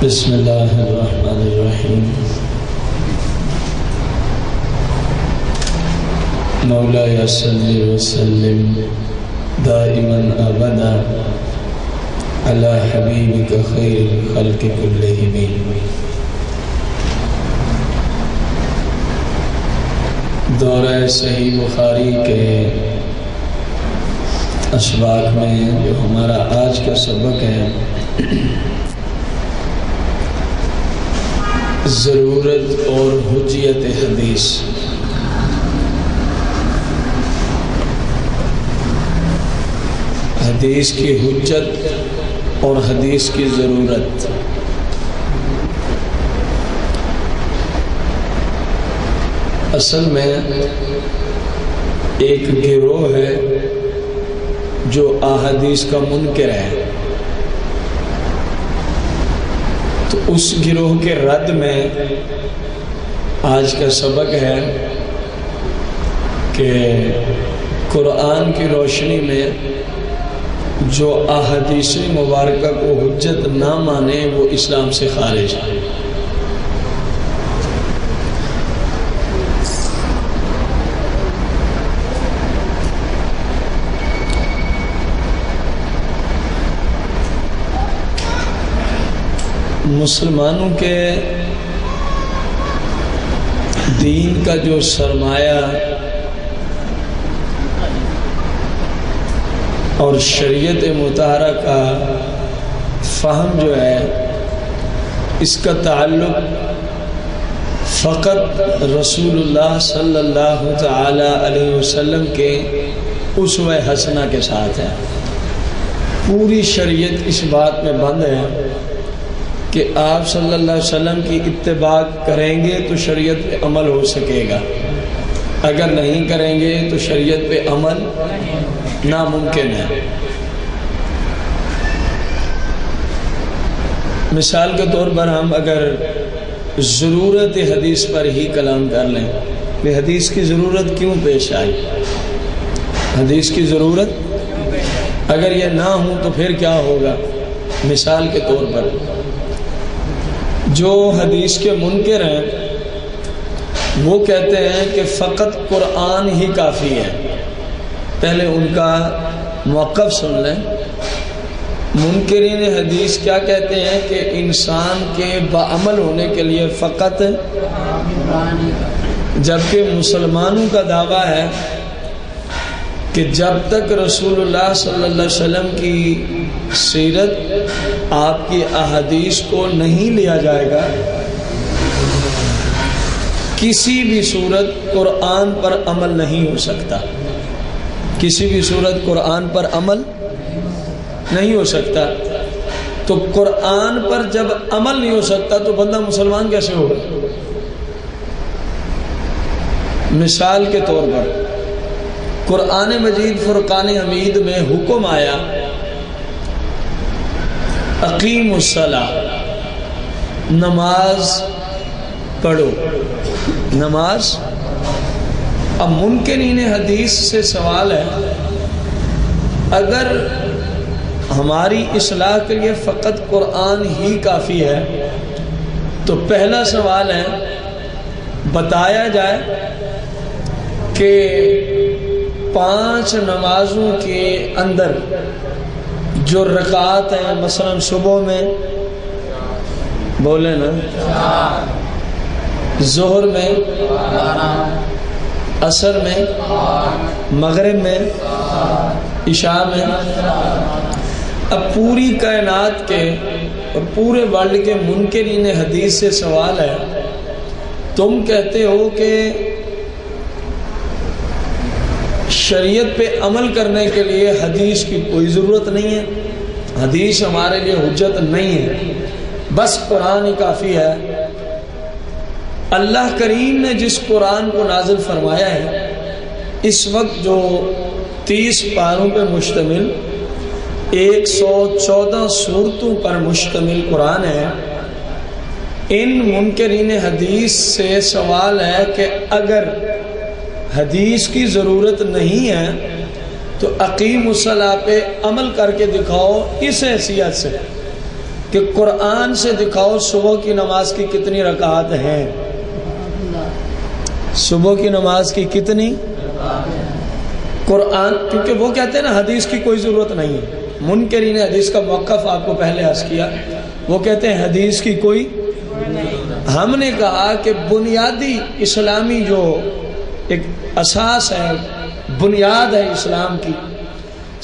بسم اللہ الرحمن الرحیم مولاي صل وسلم دائما ابدا على حبیبک خیر الخلق کلہم۔ دورہ صحیح بخاری کے اسباق میں جو ہمارا آج کا سبق ہے، ضرورت اور حجیت حدیث۔ حدیث کی حجت اور حدیث کی ضرورت۔ اصل میں ایک گروہ ہے جو احادیث کا منکر ہے، تو اس گروہ کے رد میں آج کا سبق ہے کہ قرآن کی روشنی میں جو احادیث مبارکہ کو حجت نہ مانے وہ اسلام سے خارج ہے۔ مسلمانوں کے دین کا جو سرمایہ اور شریعت مطہرہ کا فہم جو ہے، اس کا تعلق فقط رسول اللہ صلی اللہ تعالی علیہ وسلم کے اسوہ حسنہ کے ساتھ ہے۔ پوری شریعت اس بات میں بند ہے کہ آپ صلی اللہ علیہ وسلم کی اتباع کریں گے تو شریعت پہ عمل ہو سکے گا، اگر نہیں کریں گے تو شریعت پہ عمل ناممکن ہے۔ مثال کے طور پر ہم اگر ضرورت حدیث پر ہی کلام کر لیں کہ حدیث کی ضرورت کیوں پیش آئی، حدیث کی ضرورت اگر یہ نہ ہو تو پھر کیا ہوگا۔ مثال کے طور پر جو حدیث کے منکر ہیں وہ کہتے ہیں کہ فقط قرآن ہی کافی ہے۔ پہلے ان کا موقف سن لیں۔ منکرین حدیث کیا کہتے ہیں کہ انسان کے بعمل ہونے کے لیے فقط، جبکہ مسلمانوں کا دعویٰ ہے کہ جب تک رسول اللہ صلی اللہ علیہ وسلم کی سیرت، آپ کی احادیث کو نہیں لیا جائے گا، کسی بھی صورت قرآن پر عمل نہیں ہو سکتا، کسی بھی صورت قرآن پر عمل نہیں ہو سکتا۔ تو قرآن پر جب عمل نہیں ہو سکتا تو بندہ مسلمان کیسے ہوگا؟ مثال کے طور پر قرآن مجید فرقان حمید میں حکم آیا اقیم الصلاۃ، نماز پڑھو، نماز۔ اب منکرین حدیث سے سوال ہے، اگر ہماری اصلاح کے لیے فقط قرآن ہی کافی ہے تو پہلا سوال ہے بتایا جائے کہ 5 نمازوں کے اندر جو رکعات ہیں، مثلا صبح میں بولے نا، ظہر میں، عصر میں، مغرب میں، عشاء میں۔ اب پوری کائنات کے اور پورے ورلڈ کے منکرین حدیث سے سوال ہے، تم کہتے ہو کہ شریعت پہ عمل کرنے کے لیے حدیث کی کوئی ضرورت نہیں ہے، حدیث ہمارے لیے حجت نہیں ہے، بس قرآن ہی کافی ہے۔ اللہ کریم نے جس قرآن کو نازل فرمایا ہے، اس وقت جو 30 پاروں پہ مشتمل 114 سورتوں پر مشتمل قرآن ہے، ان منکرین حدیث سے سوال ہے کہ اگر حدیث کی ضرورت نہیں ہے تو اقیم الصلاۃ پہ عمل کر کے دکھاؤ، اس حیثیت سے کہ قرآن سے دکھاؤ صبح کی نماز کی کتنی رکعات ہیں، صبح کی نماز کی کتنی قرآن، کیونکہ وہ کہتے ہیں نا حدیث کی کوئی ضرورت نہیں ہے، منکرین حدیث کا موقف آپ کو پہلے عرض کیا، وہ کہتے ہیں حدیث کی کوئی، ہم نے کہا کہ بنیادی اسلامی جو ایک اساس ہے، بنیاد ہے اسلام کی،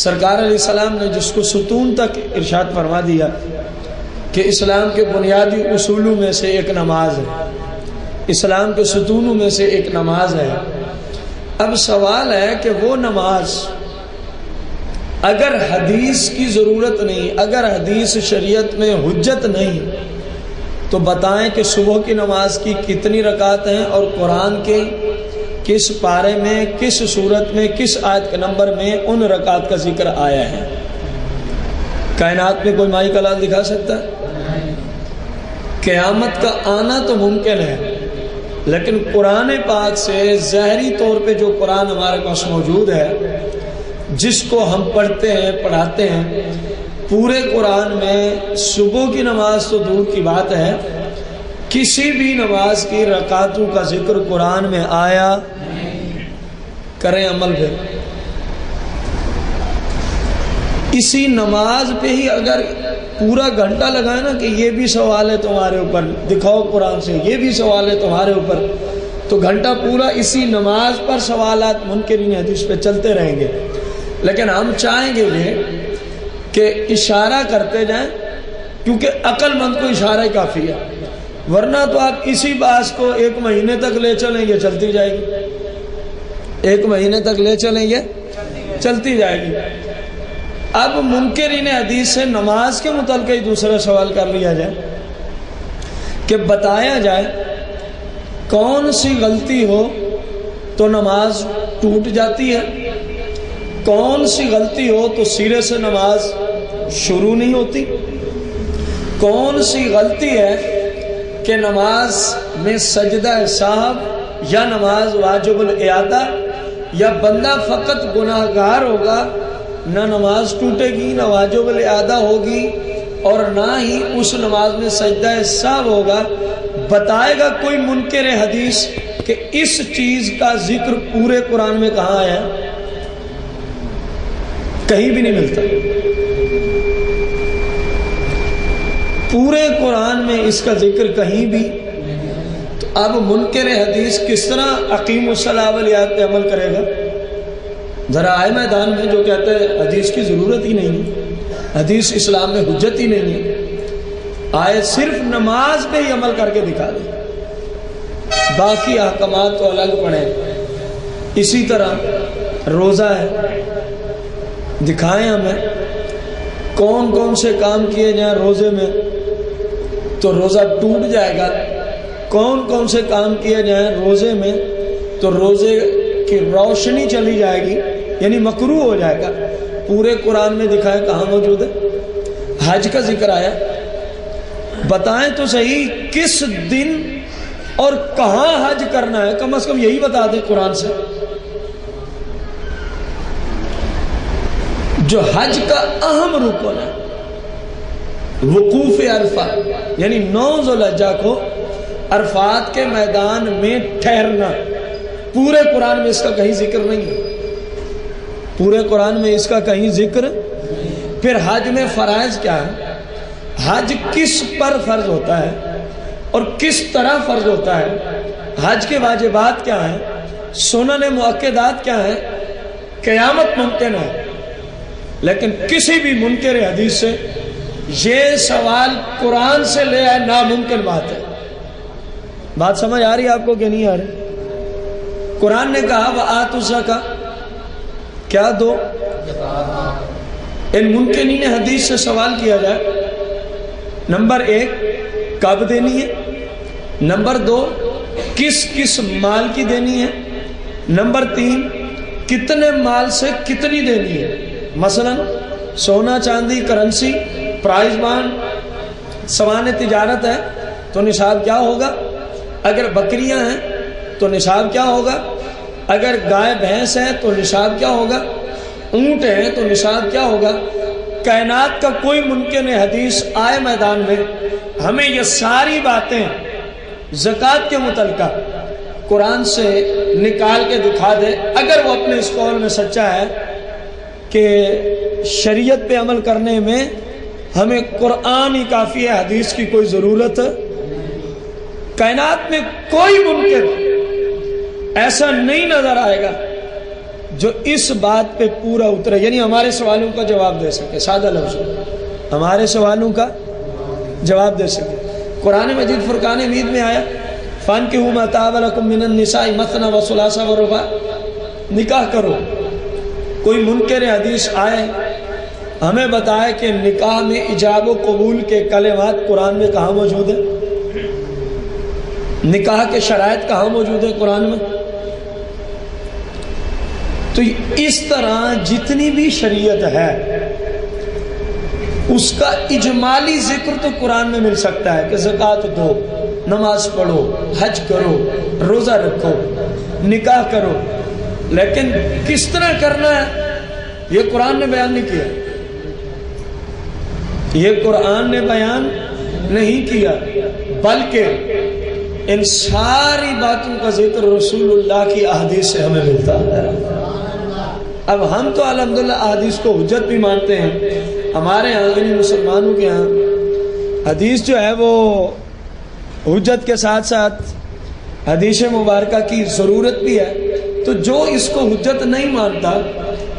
سرکار علیہ السلام نے جس کو ستون تک ارشاد فرما دیا کہ اسلام کے بنیادی اصولوں میں سے ایک نماز ہے، اسلام کے ستونوں میں سے ایک نماز ہے۔ اب سوال ہے کہ وہ نماز اگر حدیث کی ضرورت نہیں، اگر حدیث شریعت میں حجت نہیں، تو بتائیں کہ صبح کی نماز کی کتنی رکعت ہیں اور قرآن کے کس پارے میں، کس صورت میں، کس آیت کے نمبر میں ان رکعت کا ذکر آیا ہے؟ کائنات میں کوئی مائی کلال دکھا سکتا ہے؟ قیامت کا آنا تو ممکن ہے، لیکن قرآن پاک سے ظاہری طور پہ جو قرآن ہمارے پاس موجود ہے، جس کو ہم پڑھتے ہیں، پڑھاتے ہیں، پورے قرآن میں صبح کی نماز تو دور کی بات ہے، کسی بھی نماز کی رکعتوں کا ذکر قرآن میں آیا؟ کریں عمل پہ، اسی نماز پہ ہی اگر پورا گھنٹہ لگائے نا کہ یہ بھی سوال ہے تمہارے اوپر، دکھاؤ قرآن سے، یہ بھی سوال ہے تمہارے اوپر، تو گھنٹہ پورا اسی نماز پر سوالات منکرین حدیث پہ چلتے رہیں گے۔ لیکن ہم چاہیں گے کہ اشارہ کرتے جائیں، کیونکہ عقل مند کو اشارہ ہی کافی ہے، ورنہ تو آپ اسی بات کو 1 مہینے تک لے چلیں گے، چلتی جائے گی، 1 مہینے تک لے چلیں گے، چلتی جائے گی۔ اب منکرین حدیث سے نماز کے متعلق ہی دوسرا سوال کر لیا جائے کہ بتایا جائے کون سی غلطی ہو تو نماز ٹوٹ جاتی ہے، کون سی غلطی ہو تو سرے سے نماز شروع نہیں ہوتی، کون سی غلطی ہے کہ نماز میں سجدہ صاحب یا نماز واجب الاعادہ، یا بندہ فقط گناہگار ہوگا، نہ نماز ٹوٹے گی، نہ واجب الاعادہ ہوگی، اور نہ ہی اس نماز میں سجدہ صاحب ہوگا۔ بتائے گا کوئی منکر حدیث کہ اس چیز کا ذکر پورے قرآن میں کہاں آیا؟ کہیں بھی نہیں ملتا، پورے قرآن میں اس کا ذکر کہیں بھی۔ تو اب منکر حدیث کس طرح اقیم الصلاۃ والیات پہ عمل کرے گا؟ ذرا آئے میدان میں جو کہتے ہیں حدیث کی ضرورت ہی نہیں ہے، حدیث اسلام میں حجت ہی نہیں ہے، آئے صرف نماز پہ ہی عمل کر کے دکھا دیں، باقی احکامات تو الگ پڑھیں۔ اسی طرح روزہ ہے، دکھائیں ہمیں کون کون سے کام کیے جائیں روزے میں تو روزہ ٹوٹ جائے گا، کون کون سے کام کیے جائیں روزے میں تو روزے کی روشنی چلی جائے گی، یعنی مکروہ ہو جائے گا۔ پورے قرآن میں دکھائیں کہاں موجود ہے؟ حج کا ذکر آیا، بتائیں تو صحیح کس دن اور کہاں حج کرنا ہے، کم از کم یہی بتا دیں قرآن سے۔ جو حج کا اہم رکن ہے وقوف عرفہ، یعنی 9 ذوالحجہ کو عرفات کے میدان میں ٹھہرنا، پورے قرآن میں اس کا کہیں ذکر نہیں ہے، پورے قرآن میں اس کا کہیں ذکر۔ پھر حج میں فرائض کیا ہے، حج کس پر فرض ہوتا ہے اور کس طرح فرض ہوتا ہے، حج کے واجبات کیا ہیں، سنن مؤکدات کیا ہیں، قیامت ممکن ہے۔ لیکن کسی بھی منکر حدیث سے یہ سوال قرآن سے لے آئے ناممکن بات ہے۔ بات سمجھ آ رہی ہے آپ کو کہ نہیں آ رہی؟ قرآن نے کہا وَآتُوا الزَّکَاۃَ، کیا دو؟ ان منکرین حدیث سے سوال کیا جائے، نمبر 1 کب دینی ہے، نمبر 2 کس کس مال کی دینی ہے، نمبر 3 کتنے مال سے کتنی دینی ہے، مثلا سونا چاندی کرنسی پرائز بانڈ سوانح تجارت ہے تو نصاب کیا ہوگا، اگر بکریاں ہیں تو نصاب کیا ہوگا، اگر گائے بھینس ہے تو نصاب کیا ہوگا، اونٹ ہے تو نصاب کیا ہوگا۔ کائنات کا کوئی منکر حدیث آئے میدان میں ہمیں یہ ساری باتیں زکوٰۃ کے متعلقہ قرآن سے نکال کے دکھا دے، اگر وہ اپنے اس قول میں سچا ہے کہ شریعت پہ عمل کرنے میں ہمیں قرآن ہی کافی ہے، حدیث کی کوئی ضرورت، کائنات میں کوئی منکر ایسا نہیں نظر آئے گا جو اس بات پہ پورا اترے، یعنی ہمارے سوالوں کا جواب دے سکے، سادہ لفظ ہمارے سوالوں کا جواب دے سکے۔ قرآن مجید فرقان حمید میں آیا فانکحوا ما طاب لکم من النساء مثنی وثلاث ورباع، نکاح کرو۔ کوئی منکر حدیث آئے ہمیں بتائے کہ نکاح میں ایجاب و قبول کے کلمات قرآن میں کہاں موجود ہیں، نکاح کے شرائط کہاں موجود ہیں قرآن میں۔ تو اس طرح جتنی بھی شریعت ہے اس کا اجمالی ذکر تو قرآن میں مل سکتا ہے کہ زکوٰۃ دو، نماز پڑھو، حج کرو، روزہ رکھو، نکاح کرو، لیکن کس طرح کرنا ہے یہ قرآن نے بیان نہیں کیا، یہ قرآن نے بیان نہیں کیا، بلکہ ان ساری باتوں کا ذکر رسول اللہ کی احادیث سے ہمیں ملتا ہے۔ اب ہم تو الحمدللہ احادیث کو حجت بھی مانتے ہیں، ہمارے یہاں یعنی مسلمانوں کے یہاں حدیث جو ہے وہ حجت کے ساتھ ساتھ حدیث مبارکہ کی ضرورت بھی ہے، تو جو اس کو حجت نہیں مانتا،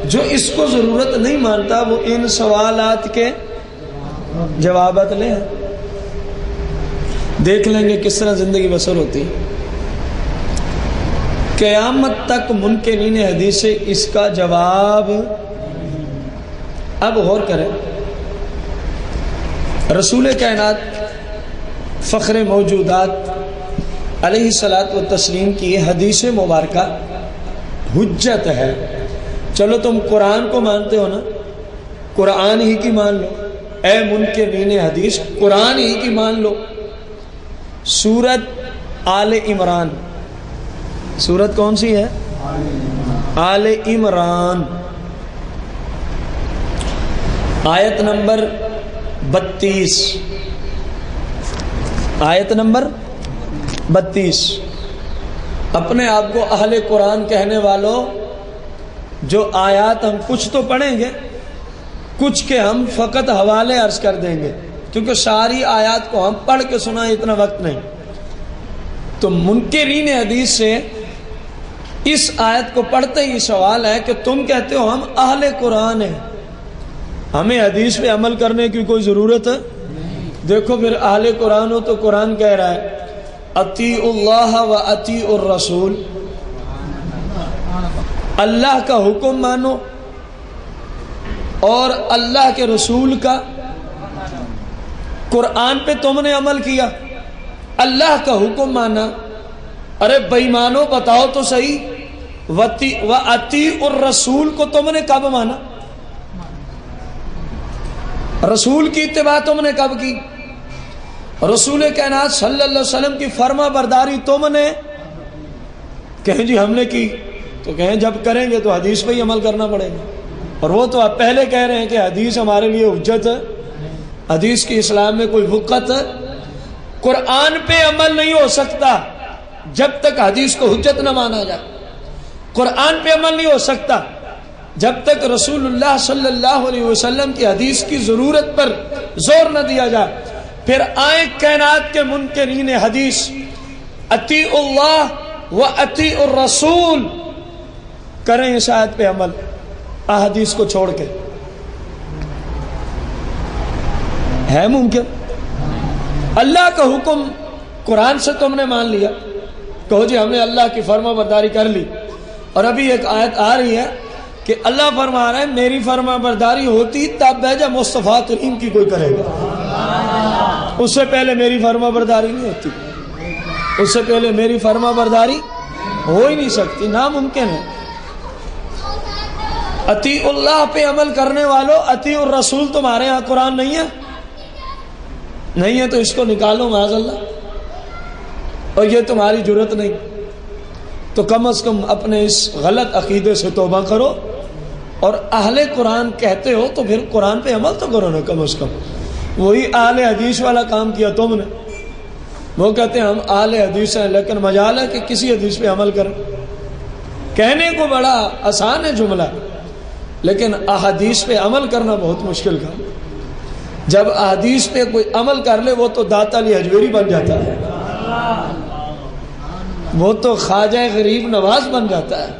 جو اس کو ضرورت نہیں مانتا، وہ ان سوالات کے جوابات لیں، دیکھ لیں گے کس طرح زندگی بسر ہوتی ہے۔ قیامت تک منکرین حدیث سے اس کا جواب، اب غور کریں، رسول کائنات فخر موجودات علیہ الصلاۃ والتسلیم کی حدیث مبارکہ حجت ہے۔ چلو تم قرآن کو مانتے ہو نا، قرآن ہی کی مان لو، اے منکرین حدیث قرآن ہی کی مان لو۔ سورت آل عمران، سورت کون سی ہے؟ آل عمران، آیت نمبر 32، آیت نمبر 32۔ اپنے آپ کو اہل قرآن کہنے والوں، جو آیات ہم کچھ تو پڑھیں گے، کچھ کے ہم فقط حوالے عرض کر دیں گے، کیونکہ ساری آیات کو ہم پڑھ کے سنائیں اتنا وقت نہیں۔ تو منکرین حدیث سے اس آیت کو پڑھتے ہی سوال ہے کہ تم کہتے ہو ہم اہل قرآن ہیں، ہمیں حدیث پہ عمل کرنے کی کوئی ضرورت ہے؟ دیکھو پھر اہل قرآن ہو تو قرآن کہہ رہا ہے اطیعوا اللہ و اطیعوا الرسول، اللہ کا حکم مانو اور اللہ کے رسول کا۔ قرآن پہ تم نے عمل کیا، اللہ کا حکم مانا، ارے بے ایمانو بتاؤ تو صحیح، وَأَطِيعُوا الرَّسُولَ کو تم نے کب مانا؟ رسول کی اتباع تم نے کب کی؟ رسول کائنات صلی اللہ علیہ وسلم کی فرما برداری تم نے، کہیں جی ہم نے کی، تو کہیں جب کریں گے تو حدیث پہ ہی عمل کرنا پڑے گا، اور وہ تو آپ پہلے کہہ رہے ہیں کہ حدیث ہمارے لیے حجت ہے، حدیث کی اسلام میں کوئی وقت ہے۔ قرآن پہ عمل نہیں ہو سکتا جب تک حدیث کو حجت نہ مانا جائے، قرآن پہ عمل نہیں ہو سکتا جب تک رسول اللہ صلی اللہ علیہ وسلم کی حدیث کی ضرورت پر زور نہ دیا جائے۔ پھر آئیں کائنات کے منکرین حدیث، اطیعوا اللہ و اطیعوا الرسول، کریں اس آیت پہ عمل احادیث کو چھوڑ کے، ہے ممکن؟ اللہ کا حکم قرآن سے تم نے مان لیا، کہو جی ہم نے اللہ کی فرما برداری کر لی، اور ابھی ایک آیت آ رہی ہے کہ اللہ فرما رہا ہے میری فرما برداری ہوتی تب بھیجا مصطفیٰ کریم کی کوئی کرے گا، اس سے پہلے میری فرما برداری نہیں ہوتی، اس سے پہلے میری فرما برداری ہو ہی نہیں سکتی، ناممکن ہے۔ اطیع اللہ پہ عمل کرنے والوں، اطیع الرسول تمہارے ہاں قرآن نہیں ہے؟ نہیں ہے تو اس کو نکالو معاذ اللہ، اور یہ تمہاری جرت نہیں تو کم از کم اپنے اس غلط عقیدے سے توبہ کرو اور اہل قرآن کہتے ہو تو پھر قرآن پہ عمل تو کرو نا کم از کم. وہی اہل حدیث والا کام کیا تم نے. وہ کہتے ہیں ہم اہل حدیث ہیں لیکن مجال ہے کہ کسی حدیث پہ عمل کریں. کہنے کو بڑا آسان ہے جملہ, لیکن احادیث پہ عمل کرنا بہت مشکل کام. جب احادیث پہ کوئی عمل کر لے وہ تو داتا علی حجویری بن جاتا ہے, وہ تو خواجہ غریب نواز بن جاتا ہے.